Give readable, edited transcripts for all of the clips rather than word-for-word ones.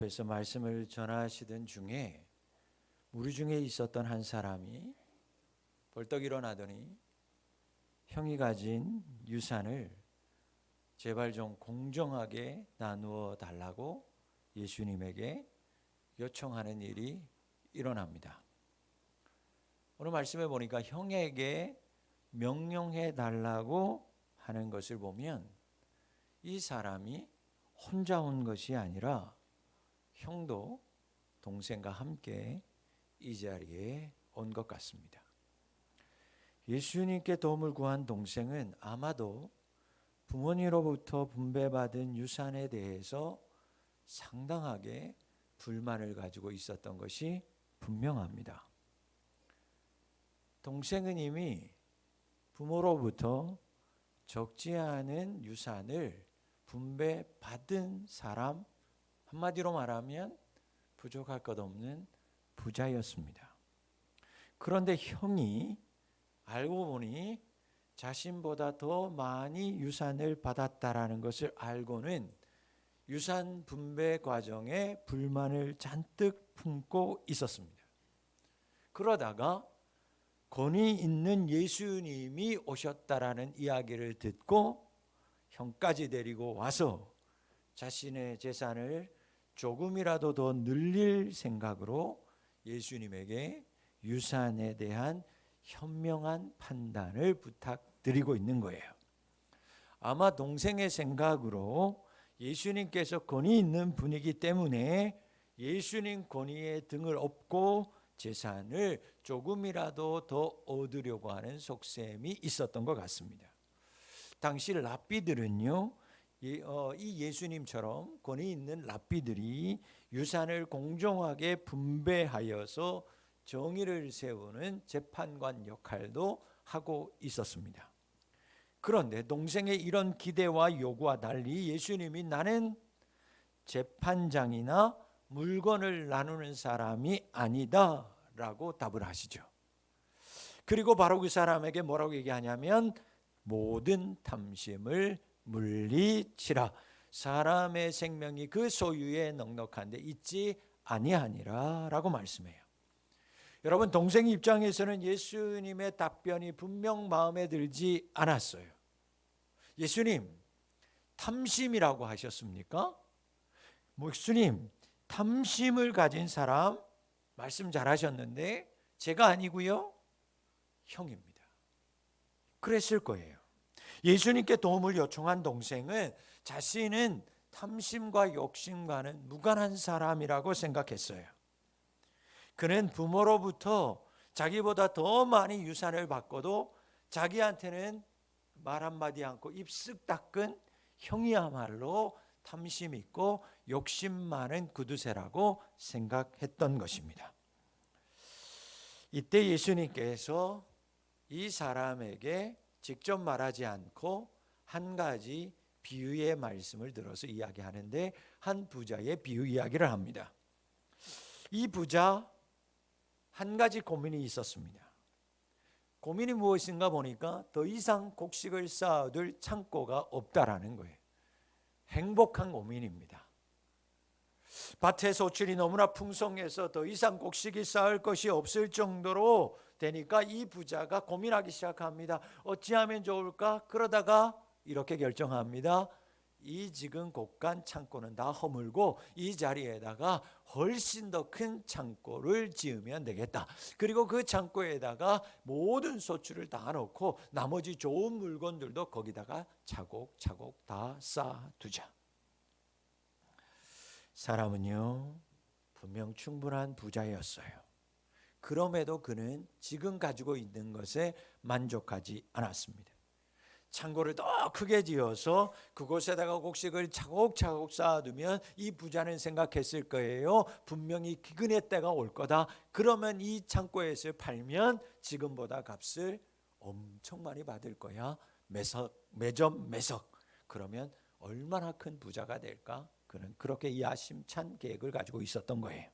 그래서 말씀을 전하시던 중에 우리 중에 있었던 한 사람이 벌떡 일어나더니 형이 가진 유산을 제발 좀 공정하게 나누어 달라고 예수님에게 요청하는 일이 일어납니다. 오늘 말씀에 보니까 형에게 명령해 달라고 하는 것을 보면 이 사람이 혼자 온 것이 아니라 형도 동생과 함께 이 자리에 온 것 같습니다. 예수님께 도움을 구한 동생은 아마도 부모님으로부터 분배받은 유산에 대해서 상당하게 불만을 가지고 있었던 것이 분명합니다. 동생은 이미 부모로부터 적지 않은 유산을 분배받은 사람, 한마디로 말하면 부족할 것 없는 부자였습니다. 그런데 형이 알고 보니 자신보다 더 많이 유산을 받았다라는 것을 알고는 유산 분배 과정에 불만을 잔뜩 품고 있었습니다. 그러다가 권위 있는 예수님이 오셨다라는 이야기를 듣고 형까지 데리고 와서 자신의 재산을 조금이라도 더 늘릴 생각으로 예수님에게 유산에 대한 현명한 판단을 부탁드리고 있는 거예요. 아마 동생의 생각으로 예수님께서 권위 있는 분이기 때문에 예수님 권위에 등을 업고 재산을 조금이라도 더 얻으려고 하는 속셈이 있었던 것 같습니다. 당시 랍비들은요, 이 예수님처럼 권위 있는 랍비들이 유산을 공정하게 분배하여서 정의를 세우는 재판관 역할도 하고 있었습니다. 그런데 동생의 이런 기대와 요구와 달리 예수님이 나는 재판장이나 물건을 나누는 사람이 아니다 라고 답을 하시죠. 그리고 바로 그 사람에게 뭐라고 얘기하냐면 모든 탐심을 물리치라. 사람의 생명이 그 소유에 넉넉한데 있지 아니하니라 라고 말씀해요. 여러분, 동생 입장에서는 예수님의 답변이 분명 마음에 들지 않았어요. 예수님, 탐심이라고 하셨습니까? 예수님, 탐심을 가진 사람 말씀 잘하셨는데 제가 아니고요, 형입니다. 그랬을 거예요. 예수님께 도움을 요청한 동생은 자신은 탐심과 욕심과는 무관한 사람이라고 생각했어요. 그는 부모로부터 자기보다 더 많이 유산을 받고도 자기한테는 말 한마디 않고 입쓱 닦은 형이야말로 탐심 있고 욕심 많은 구두쇠라고 생각했던 것입니다. 이때 예수님께서 이 사람에게 직접 말하지 않고 한 가지 비유의 말씀을 들어서 이야기하는데 한 부자의 비유 이야기를 합니다. 이 부자 한 가지 고민이 있었습니다. 고민이 무엇인가 보니까 더 이상 곡식을 쌓아둘 창고가 없다라는 거예요. 행복한 고민입니다. 밭의 소출이 너무나 풍성해서 더 이상 곡식이 쌓을 것이 없을 정도로 되니까 이 부자가 고민하기 시작합니다. 어찌하면 좋을까? 그러다가 이렇게 결정합니다. 이 지금 곳간 창고는 다 허물고 이 자리에다가 훨씬 더 큰 창고를 지으면 되겠다. 그리고 그 창고에다가 모든 소출을 다 넣고 나머지 좋은 물건들도 거기다가 차곡차곡 다 쌓아두자. 사람은요, 분명 충분한 부자였어요. 그럼에도 그는 지금 가지고 있는 것에 만족하지 않았습니다. 창고를 더 크게 지어서 그곳에다가 곡식을 차곡차곡 쌓아두면 이 부자는 생각했을 거예요. 분명히 기근의 때가 올 거다. 그러면 이 창고에서 팔면 지금보다 값을 엄청 많이 받을 거야. 매점 매석. 그러면 얼마나 큰 부자가 될까? 그는 그렇게 야심찬 계획을 가지고 있었던 거예요.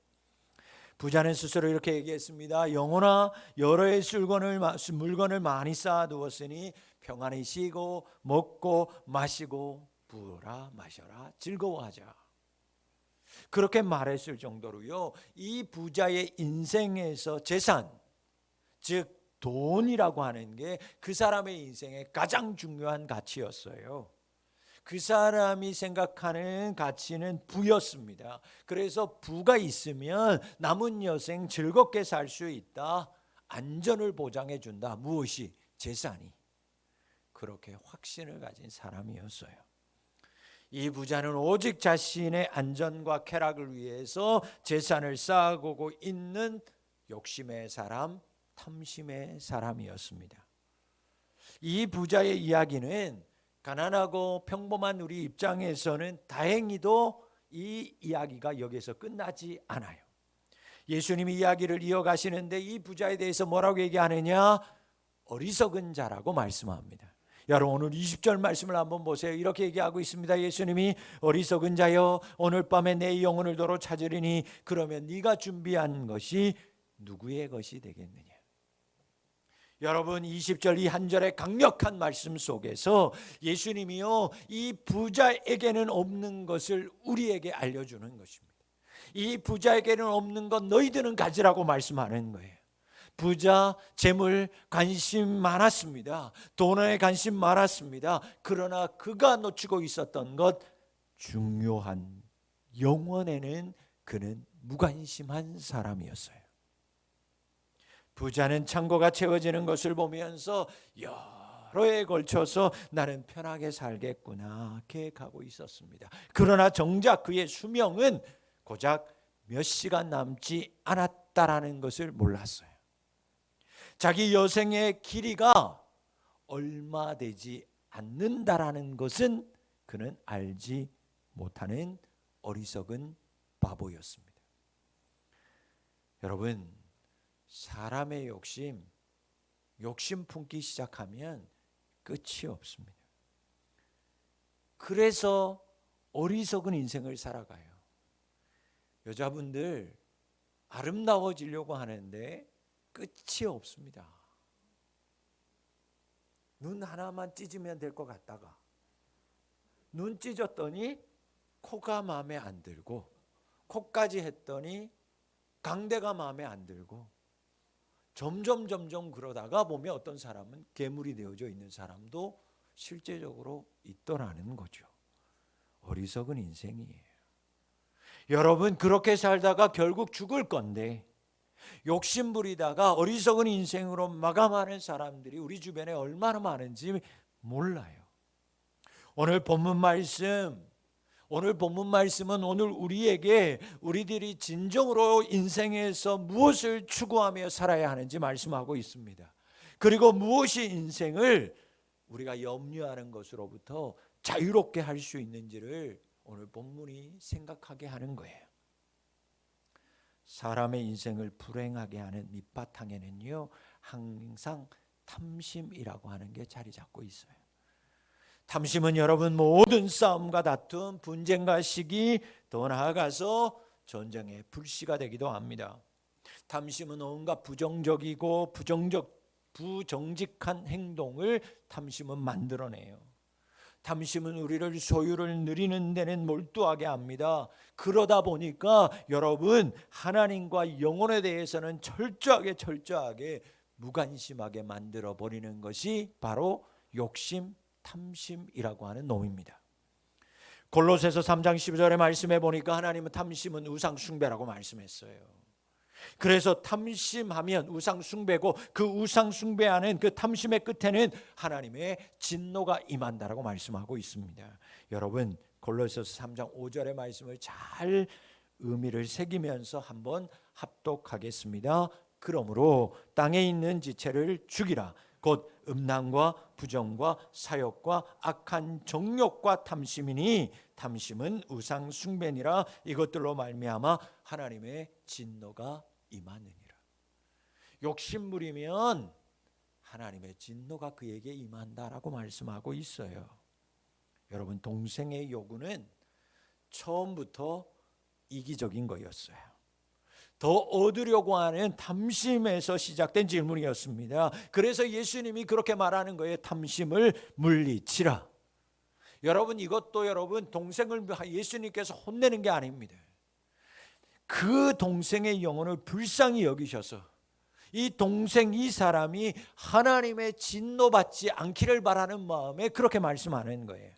부자는 스스로 이렇게 얘기했습니다. 영혼아, 여러 해의 물건을 많이 쌓아두었으니 평안히 쉬고 먹고 마시고 부어라 마셔라 즐거워하자. 그렇게 말했을 정도로요, 이 부자의 인생에서 재산, 즉 돈이라고 하는 게 그 사람의 인생의 가장 중요한 가치였어요. 그 사람이 생각하는 가치는 부였습니다. 그래서 부가 있으면 남은 여생 즐겁게 살 수 있다. 안전을 보장해 준다. 무엇이? 재산이. 그렇게 확신을 가진 사람이었어요. 이 부자는 오직 자신의 안전과 쾌락을 위해서 재산을 쌓아가고 있는 욕심의 사람, 탐심의 사람이었습니다. 이 부자의 이야기는 가난하고 평범한 우리 입장에서는 다행히도 이 이야기가 여기서 끝나지 않아요. 예수님이 이야기를 이어가시는데 이 부자에 대해서 뭐라고 얘기하느냐? 어리석은 자라고 말씀합니다. 여러분, 오늘 20절 말씀을 한번 보세요. 이렇게 얘기하고 있습니다. 예수님이 어리석은 자여, 오늘 밤에 내 영혼을 도로 찾으리니 그러면 네가 준비한 것이 누구의 것이 되겠느냐? 여러분, 20절 이 한 절의 강력한 말씀 속에서 예수님이요, 이 부자에게는 없는 것을 우리에게 알려주는 것입니다. 이 부자에게는 없는 것 너희들은 가지라고 말씀하는 거예요. 부자, 재물, 관심 많았습니다. 돈에 관심 많았습니다. 그러나 그가 놓치고 있었던 것, 중요한 영혼에는 그는 무관심한 사람이었어요. 부자는 창고가 채워지는 것을 보면서 여러 해에 걸쳐서 나는 편하게 살겠구나 계획하고 있었습니다. 그러나 정작 그의 수명은 고작 몇 시간 남지 않았다라는 것을 몰랐어요. 자기 여생의 길이가 얼마 되지 않는다라는 것은 그는 알지 못하는 어리석은 바보였습니다. 여러분, 사람의 욕심 품기 시작하면 끝이 없습니다. 그래서 어리석은 인생을 살아가요. 여자분들 아름다워지려고 하는데 끝이 없습니다. 눈 하나만 찢으면 될 것 같다가 눈 찢었더니 코가 마음에 안 들고, 코까지 했더니 강대가 마음에 안 들고, 점점 그러다가 보면 어떤 사람은 괴물이 되어져 있는 사람도 실제적으로 있더라는 거죠. 어리석은 인생이에요. 여러분, 그렇게 살다가 결국 죽을 건데 욕심 부리다가 어리석은 인생으로 마감하는 사람들이 우리 주변에 얼마나 많은지 몰라요. 오늘 본문 말씀은 오늘 우리들이 진정으로 인생에서 무엇을 추구하며 살아야 하는지 말씀하고 있습니다. 그리고 무엇이 인생을 우리가 염려하는 것으로부터 자유롭게 할 수 있는지를 오늘 본문이 생각하게 하는 거예요. 사람의 인생을 불행하게 하는 밑바탕에는요, 항상 탐심이라고 하는 게 자리 잡고 있어요. 탐심은 여러분 모든 싸움과 다툼, 분쟁과 시기, 더 나아가서 전쟁의 불씨가 되기도 합니다. 탐심은 온갖 부정적이고 부정직한 행동을 탐심은 만들어내요. 탐심은 우리를 소유를 누리는 데는 몰두하게 합니다. 그러다 보니까 여러분, 하나님과 영혼에 대해서는 철저하게 무관심하게 만들어 버리는 것이 바로 욕심, 탐심이라고 하는 놈입니다. 골로새서 3장 12절의 말씀에 보니까 하나님은 탐심은 우상 숭배라고 말씀했어요. 그래서 탐심하면 우상 숭배고, 그 우상 숭배하는 그 탐심의 끝에는 하나님의 진노가 임한다라고 말씀하고 있습니다. 여러분, 골로새서 3장 5절의 말씀을 잘 의미를 새기면서 한번 합독하겠습니다. 그러므로 땅에 있는 지체를 죽이라. 곧 음란과 부정과 사욕과 악한 정욕과 탐심이니 탐심은 우상 숭배니라. 이것들로 말미암아 하나님의 진노가 임하느니라. 욕심 부리면 하나님의 진노가 그에게 임한다라고 말씀하고 있어요. 여러분, 동생의 요구는 처음부터 이기적인 거였어요. 더 얻으려고 하는 탐심에서 시작된 질문이었습니다. 그래서 예수님이 그렇게 말하는 거예요. 탐심을 물리치라. 여러분, 이것도 여러분 동생을 예수님께서 혼내는 게 아닙니다. 그 동생의 영혼을 불쌍히 여기셔서 이 동생, 이 사람이 하나님의 진노받지 않기를 바라는 마음에 그렇게 말씀하는 거예요.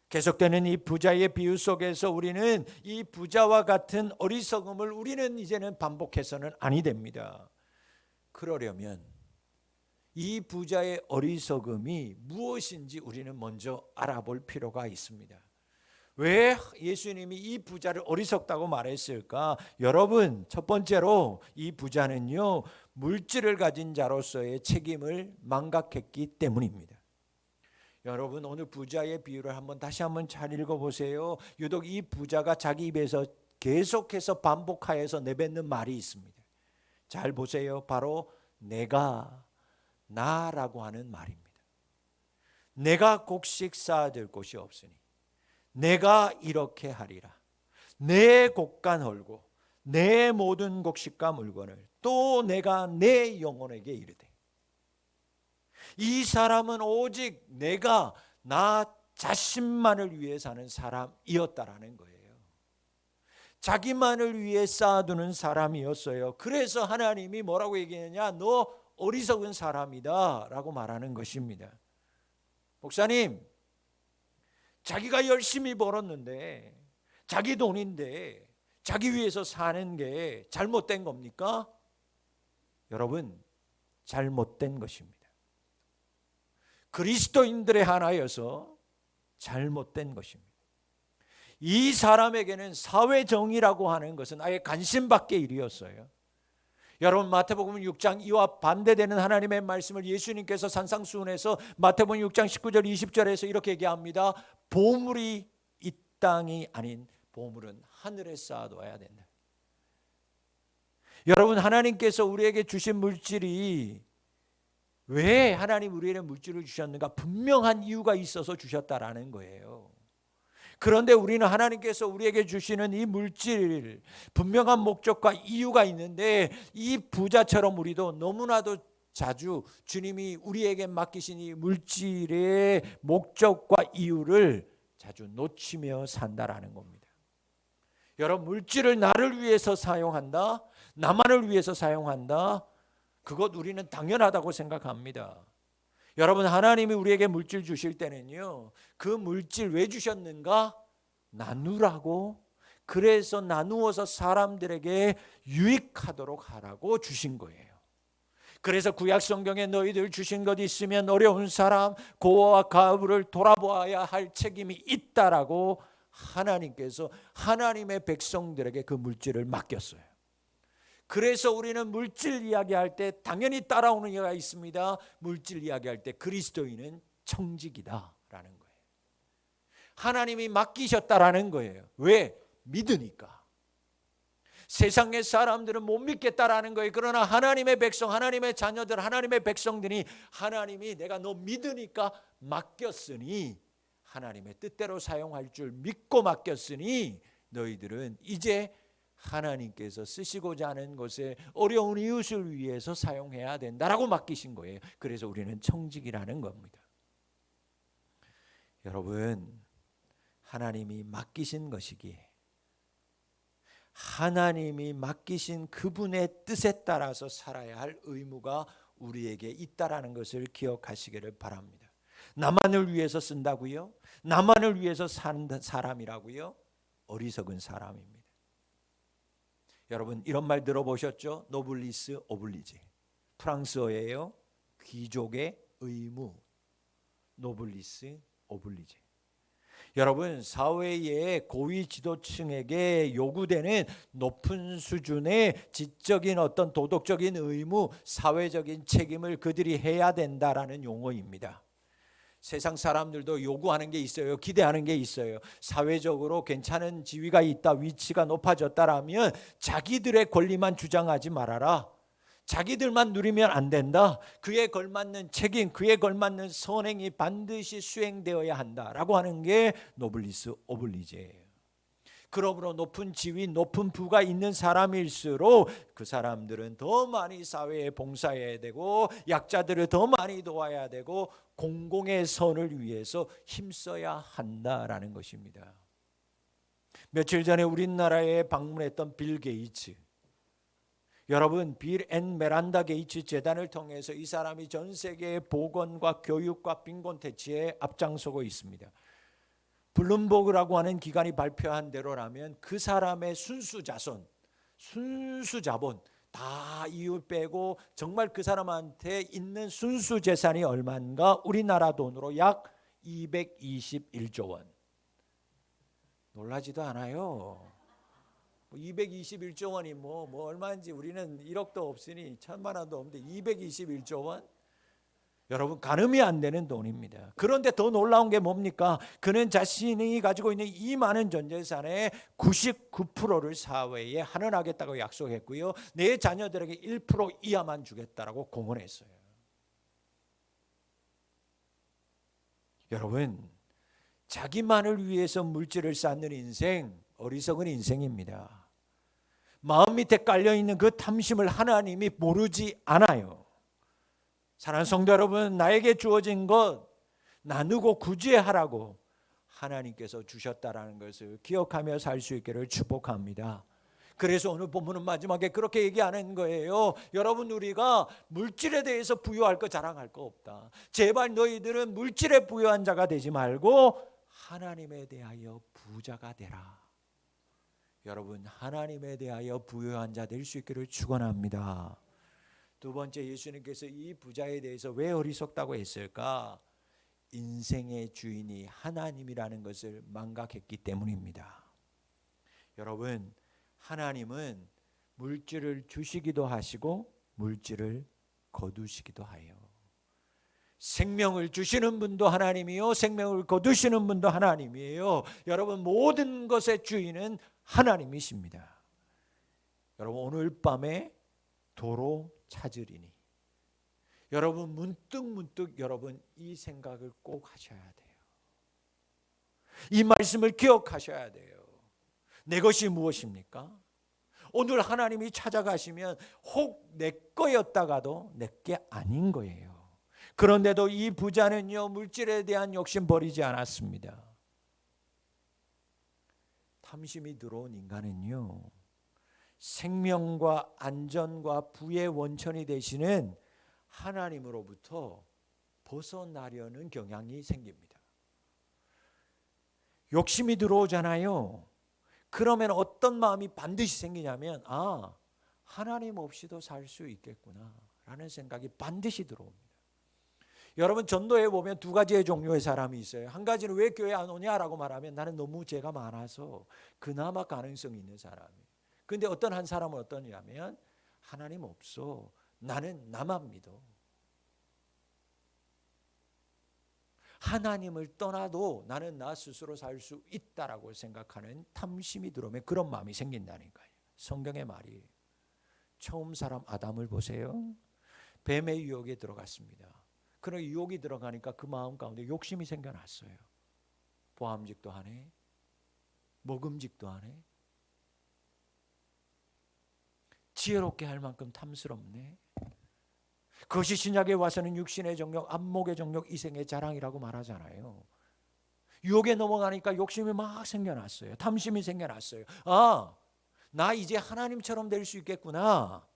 계속되는 이 부자의 비유 속에서 우리는 이 부자와 같은 어리석음을 우리는 이제는 반복해서는 아니 됩니다. 그러려면 이 부자의 어리석음이 무엇인지 우리는 먼저 알아볼 필요가 있습니다. 왜 예수님이 이 부자를 어리석다고 말했을까? 여러분, 첫 번째로 이 부자는요, 물질을 가진 자로서의 책임을 망각했기 때문입니다. 여러분, 오늘 부자의 비유를 다시 한번 잘 읽어보세요. 유독 이 부자가 자기 입에서 계속해서 반복하여서 내뱉는 말이 있습니다. 잘 보세요. 바로 내가, 나라고 하는 말입니다. 내가 곡식 쌓아둘 곳이 없으니 내가 이렇게 하리라. 내 곡간 헐고 내 모든 곡식과 물건을 또 내가 내 영혼에게 이르되. 이 사람은 오직 내가 나 자신만을 위해 사는 사람이었다라는 거예요. 자기만을 위해 쌓아두는 사람이었어요. 그래서 하나님이 뭐라고 얘기했느냐? 너 어리석은 사람이다 라고 말하는 것입니다. 목사님, 자기가 열심히 벌었는데 자기 돈인데 자기 위해서 사는 게 잘못된 겁니까? 여러분, 잘못된 것입니다. 그리스도인들의 하나여서 잘못된 것입니다. 이 사람에게는 사회정의라고 하는 것은 아예 관심 밖의 일이었어요. 여러분, 마태복음 6장 이와 반대되는 하나님의 말씀을 예수님께서 산상수훈에서 마태복음 6장 19절 20절에서 이렇게 얘기합니다. 보물이 이 땅이 아닌 보물은 하늘에 쌓아둬야 된다. 여러분, 하나님께서 우리에게 주신 물질이, 왜 하나님 우리에게 물질을 주셨는가? 분명한 이유가 있어서 주셨다라는 거예요. 그런데 우리는 하나님께서 우리에게 주시는 이 물질, 분명한 목적과 이유가 있는데 이 부자처럼 우리도 너무나도 자주 주님이 우리에게 맡기신 이 물질의 목적과 이유를 자주 놓치며 산다라는 겁니다. 여러분, 물질을 나를 위해서 사용한다, 나만을 위해서 사용한다, 그것 우리는 당연하다고 생각합니다. 여러분, 하나님이 우리에게 물질 주실 때는요, 그 물질 왜 주셨는가? 나누라고, 그래서 나누어서 사람들에게 유익하도록 하라고 주신 거예요. 그래서 구약 성경에 너희들 주신 것 있으면 어려운 사람, 고아와 과부를 돌아보아야 할 책임이 있다라고 하나님께서 하나님의 백성들에게 그 물질을 맡겼어요. 그래서 우리는 물질 이야기할 때 당연히 따라오는 이야기가 있습니다. 물질 이야기할 때 그리스도인은 청직이다라는 거예요. 하나님이 맡기셨다라는 거예요. 왜? 믿으니까. 세상의 사람들은 못 믿겠다라는 거예요. 그러나 하나님의 백성, 하나님의 자녀들, 하나님의 백성들이 하나님이 내가 너 믿으니까 맡겼으니, 하나님의 뜻대로 사용할 줄 믿고 맡겼으니 너희들은 이제 하나님께서 쓰시고자 하는 것에 어려운 이웃을 위해서 사용해야 된다라고 맡기신 거예요. 그래서 우리는 청직이라는 겁니다. 여러분, 하나님이 맡기신 것이기에 하나님이 맡기신 그분의 뜻에 따라서 살아야 할 의무가 우리에게 있다라는 것을 기억하시기를 바랍니다. 나만을 위해서 쓴다고요? 나만을 위해서 사는 사람이라고요? 어리석은 사람입니다. 여러분, 이런 말 들어보셨죠? 노블리스 오블리제. 프랑스어예요. 귀족의 의무. 노블리스 오블리제. 여러분, 사회의 고위 지도층에게 요구되는 높은 수준의 지적인 어떤 도덕적인 의무, 사회적인 책임을 그들이 해야 된다라는 용어입니다. 세상 사람들도 요구하는 게 있어요. 기대하는 게 있어요. 사회적으로 괜찮은 지위가 있다, 위치가 높아졌다라면 자기들의 권리만 주장하지 말아라. 자기들만 누리면 안 된다. 그에 걸맞는 책임, 그에 걸맞는 선행이 반드시 수행되어야 한다라고 하는 게 노블리스 오블리제예요. 그러므로 높은 지위, 높은 부가 있는 사람일수록 그 사람들은 더 많이 사회에 봉사해야 되고, 약자들을 더 많이 도와야 되고, 공공의 선을 위해서 힘써야 한다라는 것입니다. 며칠 전에 우리나라에 방문했던 빌 게이츠, 여러분, 빌 앤 메란다 게이츠 재단을 통해서 이 사람이 전 세계의 보건과 교육과 빈곤 퇴치에 앞장서고 있습니다. 블룸버그라고 하는 기관이 발표한 대로라면 그 사람의 순수 자손, 순수 자본 다 이율 빼고 정말 그 사람한테 있는 순수 재산이 얼마인가? 우리나라 돈으로 약 221조 원. 놀라지도 않아요. 221조 원이 뭐 얼마인지 우리는 1억도 없으니 1,000만 원도 없는데 221조 원? 여러분, 가늠이 안 되는 돈입니다. 그런데 더 놀라운 게 뭡니까? 그는 자신이 가지고 있는 이 많은 전 재산의 99%를 사회에 환원하겠다고 약속했고요. 내 자녀들에게 1% 이하만 주겠다라고 공언했어요. 여러분, 자기만을 위해서 물질을 쌓는 인생, 어리석은 인생입니다. 마음 밑에 깔려있는 그 탐심을 하나님이 모르지 않아요. 사랑하는 성도 여러분, 나에게 주어진 것 나누고 구제하라고 하나님께서 주셨다라는 것을 기억하며 살 수 있기를 축복합니다. 그래서 오늘 본문은 마지막에 그렇게 얘기하는 거예요. 여러분, 우리가 물질에 대해서 부유할 거 자랑할 거 없다. 제발 너희들은 물질에 부유한 자가 되지 말고 하나님에 대하여 부자가 되라. 여러분, 하나님에 대하여 부유한 자 될 수 있기를 축원합니다. 두 번째, 예수님께서 이 부자에 대해서 왜 어리석다고 했을까? 인생의 주인이 하나님이라는 것을 망각했기 때문입니다. 여러분, 하나님은 물질을 주시기도 하시고 물질을 거두시기도 해요. 생명을 주시는 분도 하나님이요, 생명을 거두시는 분도 하나님이에요. 여러분, 모든 것의 주인은 하나님이십니다. 여러분, 오늘 밤에 도로 찾으리니, 여러분 문득 여러분 이 생각을 꼭 하셔야 돼요. 이 말씀을 기억하셔야 돼요. 내 것이 무엇입니까? 오늘 하나님이 찾아가시면 혹 내 거였다가도 내 게 아닌 거예요. 그런데도 이 부자는요, 물질에 대한 욕심 버리지 않았습니다. 탐심이 들어온 인간은요, 생명과 안전과 부의 원천이 되시는 하나님으로부터 벗어나려는 경향이 생깁니다. 욕심이 들어오잖아요. 그러면 어떤 마음이 반드시 생기냐면, 하나님 없이도 살 수 있겠구나 라는 생각이 반드시 들어옵니다. 여러분, 전도에 보면 두 가지의 종류의 사람이 있어요. 한 가지는 왜 교회 안 오냐라고 말하면 나는 너무 죄가 많아서 그나마 가능성이 있는 사람이에요. 근데 어떤 한 사람은 어떠냐면 하나님 없어, 나는 나만 믿어. 하나님을 떠나도 나는 나 스스로 살 수 있다라고 생각하는 탐심이 들어오면 그런 마음이 생긴다니까요. 성경의 말이, 처음 사람 아담을 보세요. 뱀의 유혹에 들어갔습니다. 그런 유혹이 들어가니까 그 마음 가운데 욕심이 생겨났어요. 보암직도 하네, 먹음직도 하네, 지혜롭게 할 만큼 탐스럽네. 그것이 신약에 와서는 육신의 정욕, 안목의 정욕, 이생의 자랑이라고 말하잖아요. 유혹에 넘어가니까 욕심이 막 생겨났어요. 탐심이 생겨났어요. 나 이제 하나님처럼 될 수 있겠구나,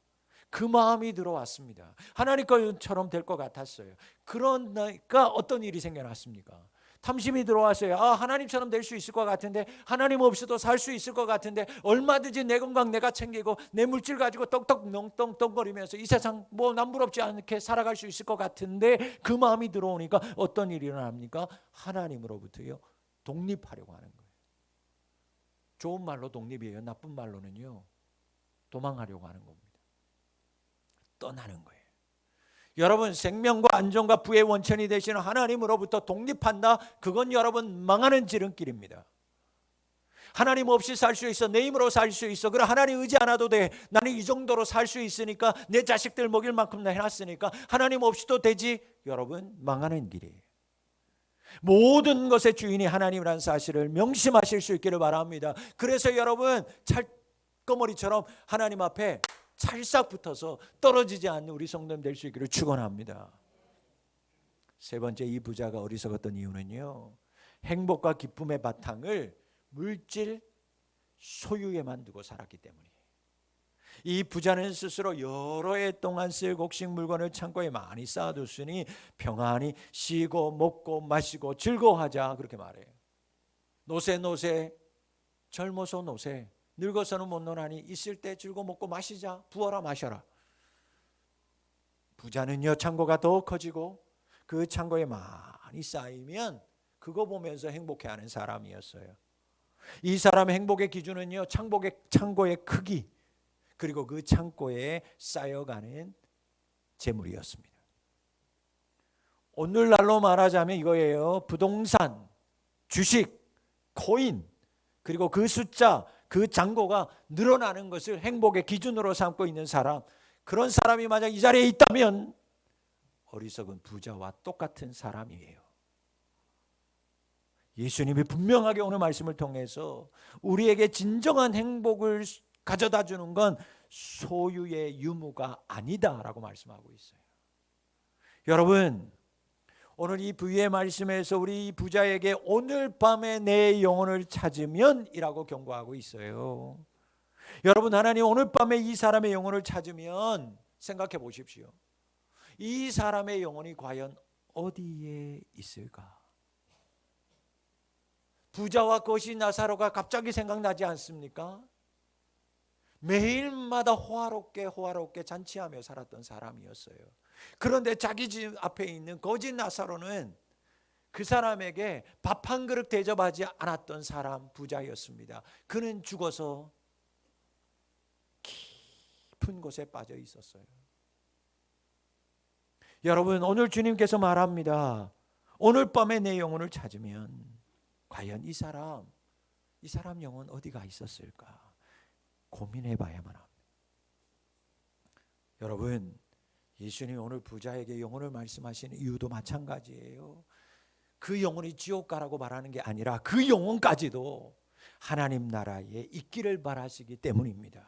그 마음이 들어왔습니다. 하나님 것처럼 될 것 같았어요. 그러니까 어떤 일이 생겨났습니까? 탐심이 들어왔어요. 하나님처럼 될 수 있을 것 같은데, 하나님 없이도 살 수 있을 것 같은데, 얼마든지 내 건강 내가 챙기고 내 물질 가지고 떡떡 명떡거리면서 이 세상 뭐 남부럽지 않게 살아갈 수 있을 것 같은데, 그 마음이 들어오니까 어떤 일이 일어납니까? 하나님으로부터요, 독립하려고 하는 거예요. 좋은 말로 독립이에요. 나쁜 말로는요, 도망하려고 하는 겁니다. 떠나는 거예요. 여러분, 생명과 안전과 부의 원천이 되시는 하나님으로부터 독립한다? 그건 여러분 망하는 지름길입니다. 하나님 없이 살 수 있어, 내 힘으로 살 수 있어, 그래 하나님 의지 않아도 돼, 나는 이 정도로 살 수 있으니까, 내 자식들 먹일 만큼 나 해놨으니까 하나님 없이도 되지. 여러분, 망하는 길이에요. 모든 것의 주인이 하나님이라는 사실을 명심하실 수 있기를 바랍니다. 그래서 여러분, 찰거머리처럼 하나님 앞에 찰싹 붙어서 떨어지지 않는 우리 성도님 될 수 있기를 축원합니다. 세 번째, 이 부자가 어리석었던 이유는요, 행복과 기쁨의 바탕을 물질, 소유에만 두고 살았기 때문이에요. 이 부자는 스스로 여러 해 동안 쓸 곡식 물건을 창고에 많이 쌓아뒀으니 평안히 쉬고 먹고 마시고 즐거워하자, 그렇게 말해요. 노세 노세, 젊어서 노세, 늙어서는 못 노나니 있을 때 즐거워 먹고 마시자, 부어라 마셔라. 부자는요, 창고가 더 커지고 그 창고에 많이 쌓이면 그거 보면서 행복해하는 사람이었어요. 이 사람의 행복의 기준은요, 창고의 크기, 그리고 그 창고에 쌓여가는 재물이었습니다. 오늘날로 말하자면 이거예요. 부동산, 주식, 코인, 그리고 그 숫자, 그 잔고가 늘어나는 것을 행복의 기준으로 삼고 있는 사람, 그런 사람이 만약 이 자리에 있다면 어리석은 부자와 똑같은 사람이에요. 예수님이 분명하게 오늘 말씀을 통해서 우리에게 진정한 행복을 가져다 주는 건 소유의 유무가 아니다라고 말씀하고 있어요. 여러분, 오늘 이 부유의 말씀에서 우리 부자에게 오늘 밤에 내 영혼을 찾으면 이라고 경고하고 있어요. 여러분, 하나님 오늘 밤에 이 사람의 영혼을 찾으면 생각해 보십시오. 이 사람의 영혼이 과연 어디에 있을까? 부자와 거시 나사로가 갑자기 생각나지 않습니까? 매일마다 호화롭게 잔치하며 살았던 사람이었어요. 그런데 자기 집 앞에 있는 거지 나사로는 그 사람에게 밥 한 그릇 대접하지 않았던 사람, 부자였습니다. 그는 죽어서 깊은 곳에 빠져 있었어요. 여러분, 오늘 주님께서 말합니다. 오늘 밤에 내 영혼을 찾으면 과연 이 사람 영혼 어디가 있었을까? 고민해 봐야만 합니다. 여러분, 예수님이 오늘 부자에게 영혼을 말씀하시는 이유도 마찬가지예요. 그 영혼이 지옥 가라고 말하는 게 아니라 그 영혼까지도 하나님 나라에 있기를 바라시기 때문입니다.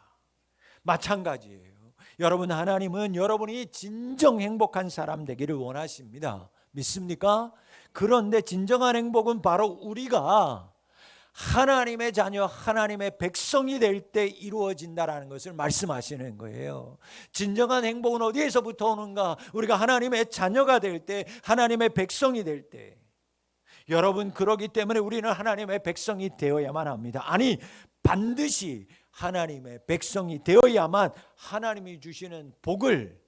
마찬가지예요. 여러분, 하나님은 여러분이 진정 행복한 사람 되기를 원하십니다. 믿습니까? 그런데 진정한 행복은 바로 우리가 하나님의 자녀, 하나님의 백성이 될 때 이루어진다라는 것을 말씀하시는 거예요. 진정한 행복은 어디에서부터 오는가? 우리가 하나님의 자녀가 될 때, 하나님의 백성이 될 때. 여러분, 그러기 때문에 우리는 하나님의 백성이 되어야만 합니다. 아니, 반드시 하나님의 백성이 되어야만 하나님이 주시는 복을,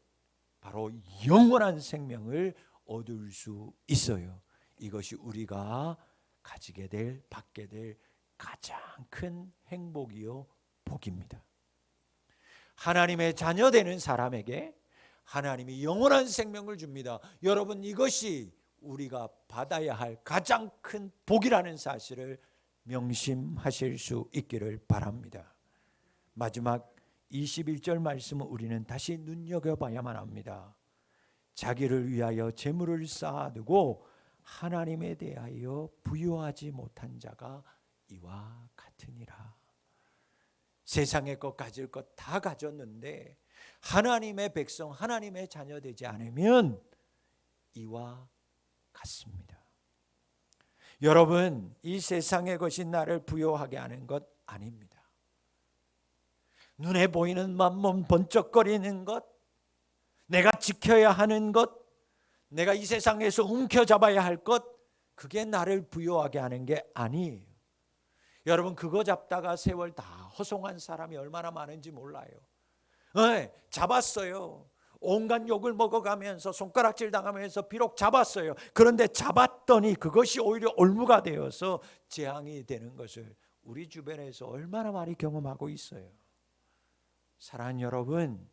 바로 영원한 생명을 얻을 수 있어요. 이것이 우리가 가지게 될, 받게 될 가장 큰 행복이요 복입니다. 하나님의 자녀 되는 사람에게 하나님이 영원한 생명을 줍니다. 여러분, 이것이 우리가 받아야 할 가장 큰 복이라는 사실을 명심하실 수 있기를 바랍니다. 마지막 21절 말씀은 우리는 다시 눈여겨봐야만 합니다. 자기를 위하여 재물을 쌓아두고 하나님에 대하여 부유하지 못한 자가 이와 같으니라. 세상의 것 가질 것 다 가졌는데 하나님의 백성, 하나님의 자녀 되지 않으면 이와 같습니다. 여러분, 이 세상의 것이 나를 부유하게 하는 것 아닙니다. 눈에 보이는 만몬 번쩍거리는 것, 내가 지켜야 하는 것, 내가 이 세상에서 움켜잡아야 할 것, 그게 나를 부유하게 하는 게 아니에요. 여러분, 그거 잡다가 세월 다 허송한 사람이 얼마나 많은지 몰라요. 잡았어요. 온갖 욕을 먹어가면서 손가락질 당하면서 비록 잡았어요. 그런데 잡았더니 그것이 오히려 올무가 되어서 재앙이 되는 것을 우리 주변에서 얼마나 많이 경험하고 있어요. 사랑하는 여러분,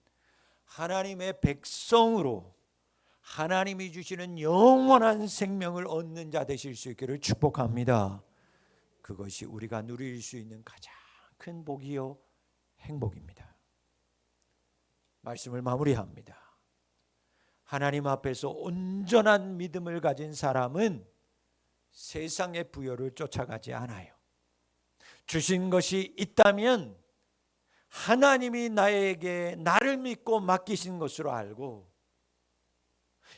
하나님의 백성으로 하나님이 주시는 영원한 생명을 얻는 자 되실 수 있기를 축복합니다. 그것이 우리가 누릴 수 있는 가장 큰 복이요 행복입니다. 말씀을 마무리합니다. 하나님 앞에서 온전한 믿음을 가진 사람은 세상의 부여를 쫓아가지 않아요. 주신 것이 있다면 하나님이 나를 믿고 맡기신 것으로 알고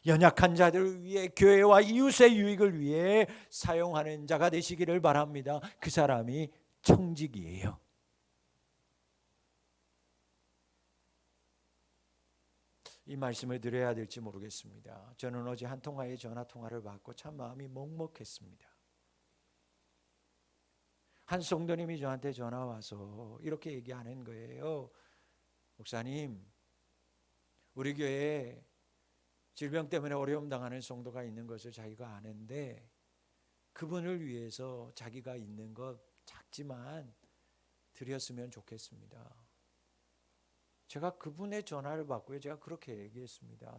연약한 자들을 위해, 교회와 이웃의 유익을 위해 사용하는 자가 되시기를 바랍니다. 그 사람이 청직이에요. 이 말씀을 드려야 될지 모르겠습니다. 저는 어제 한 통화의 전화 통화를 받고 참 마음이 먹먹했습니다. 한 성도님이 저한테 전화 와서 이렇게 얘기하는 거예요. 목사님, 우리 교회에 질병 때문에 어려움 당하는 성도가 있는 것을 자기가 아는데 그분을 위해서 자기가 있는 것 작지만 드렸으면 좋겠습니다. 제가 그분의 전화를 받고요, 제가 그렇게 얘기했습니다.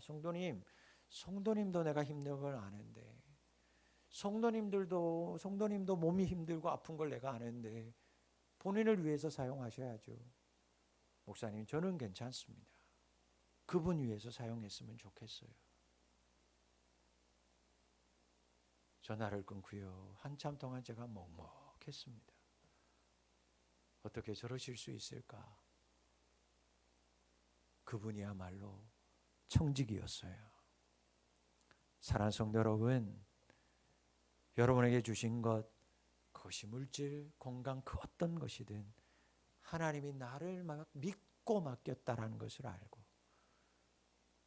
성도님도 내가 힘든 걸 아는데, 성도님도 몸이 힘들고 아픈 걸 내가 아는데 본인을 위해서 사용하셔야죠. 목사님, 저는 괜찮습니다. 그분 위해서 사용했으면 좋겠어요. 전화를 끊고요, 한참 동안 제가 먹먹했습니다. 어떻게 저러실 수 있을까? 그분이야말로 청직이었어요. 사랑하는 성도 여러분, 여러분에게 주신 것, 그것이 물질, 건강, 그 어떤 것이든 하나님이 나를 믿고 맡겼다라는 것을 알고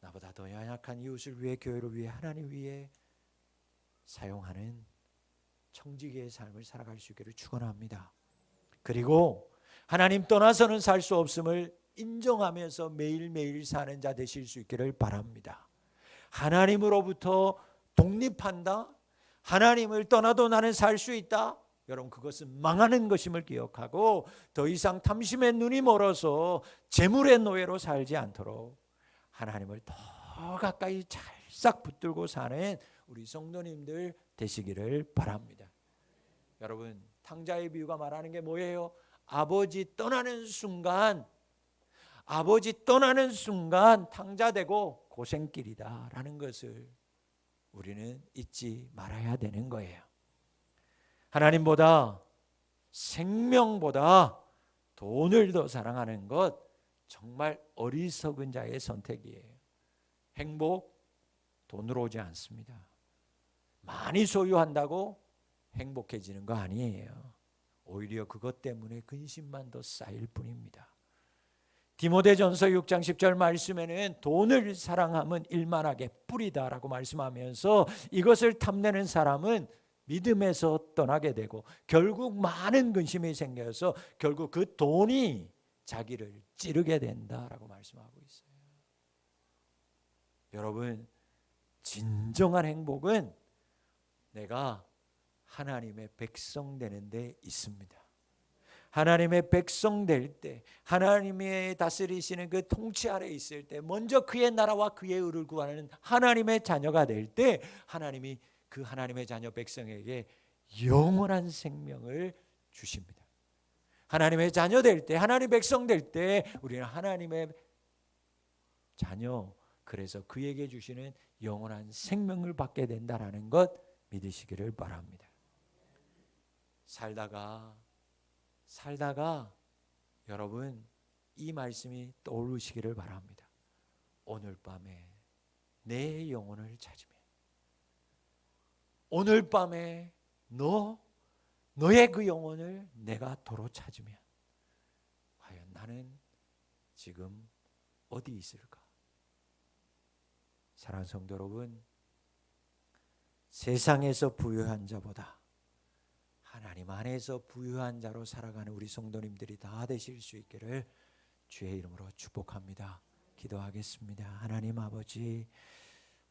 나보다 더 연약한 이웃을 위해, 교회를 위해, 하나님 위해 사용하는 청지기의 삶을 살아갈 수 있기를 축원합니다. 그리고 하나님 떠나서는 살 수 없음을 인정하면서 매일매일 사는 자 되실 수 있기를 바랍니다. 하나님으로부터 독립한다? 하나님을 떠나도 나는 살 수 있다? 여러분, 그것은 망하는 것임을 기억하고 더 이상 탐심의 눈이 멀어서 재물의 노예로 살지 않도록 하나님을 더 가까이 찰싹 붙들고 사는 우리 성도님들 되시기를 바랍니다. 여러분, 탕자의 비유가 말하는 게 뭐예요? 아버지 떠나는 순간 탕자되고 고생길이다라는 것을 우리는 잊지 말아야 되는 거예요. 하나님보다, 생명보다 돈을 더 사랑하는 것, 정말 어리석은 자의 선택이에요. 행복, 돈으로 오지 않습니다. 많이 소유한다고 행복해지는 거 아니에요. 오히려 그것 때문에 근심만 더 쌓일 뿐입니다. 디모데전서 6장 10절 말씀에는 돈을 사랑함은 일만하게 뿌리다라고 말씀하면서 이것을 탐내는 사람은 믿음에서 떠나게 되고 결국 많은 근심이 생겨서 결국 그 돈이 자기를 찌르게 된다라고 말씀하고 있어요. 여러분, 진정한 행복은 내가 하나님의 백성 되는 데 있습니다. 하나님의 백성 될 때, 하나님의 다스리시는 그 통치 아래 있을 때, 먼저 그의 나라와 그의 의를 구하는 하나님의 자녀가 될 때, 하나님이 그 하나님의 자녀 백성에게 영원한 생명을 주십니다. 하나님의 자녀 될 때, 하나님 백성 될 때 우리는 하나님의 자녀, 그래서 그에게 주시는 영원한 생명을 받게 된다라는 것 믿으시기를 바랍니다. 살다가 여러분, 이 말씀이 떠오르시기를 바랍니다. 오늘 밤에 내 영혼을 찾으면, 오늘 밤에 너의 그 영혼을 내가 도로 찾으면 과연 나는 지금 어디 있을까? 사랑하는 성도 여러분, 세상에서 부유한 자보다 하나님 안에서 부유한 자로 살아가는 우리 성도님들이 다 되실 수 있기를 주의 이름으로 축복합니다. 기도하겠습니다. 하나님 아버지,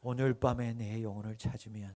오늘 밤에 내 영혼을 찾으면